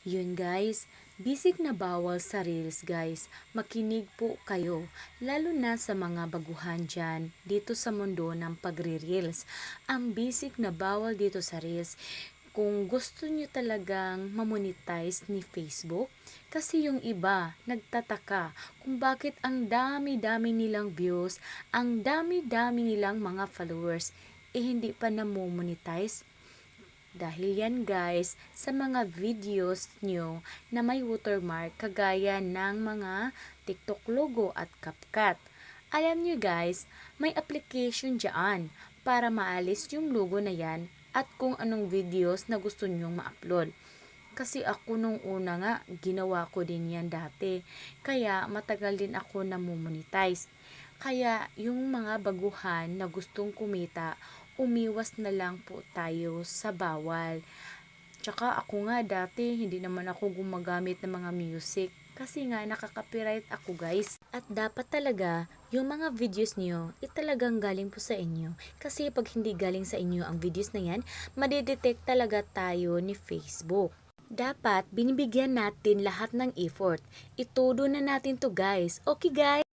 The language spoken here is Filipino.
Yun guys, bisig na bawal sa reels guys. Makinig po kayo, lalo na sa mga baguhan dyan dito sa mundo ng pagre-reels. Ang bisig na bawal dito sa reels, kung gusto nyo talagang mamonetize ni Facebook, kasi yung iba nagtataka kung bakit ang dami-dami nilang views, ang dami-dami nilang mga followers, hindi pa namomonetize. Dahil yan guys, sa mga videos nyo na may watermark kagaya ng mga TikTok logo at CapCut. Alam nyo guys, may application dyan para maalis yung logo na yan at kung anong videos na gusto nyong ma-upload. Kasi ako nung una nga, ginawa ko din yan dati. Kaya matagal din ako namumonetize. Kaya yung mga baguhan na gustong kumita, umiwas na lang po tayo sa bawal. Tsaka ako nga dati, hindi naman ako gumagamit ng mga music. Kasi nga nakaka-copyright ako guys. At dapat talaga, yung mga videos niyo, talagang galing po sa inyo. Kasi pag hindi galing sa inyo ang videos na yan, madidetect talaga tayo ni Facebook. Dapat binibigyan natin lahat ng effort. Itudo na natin to guys. Okay guys?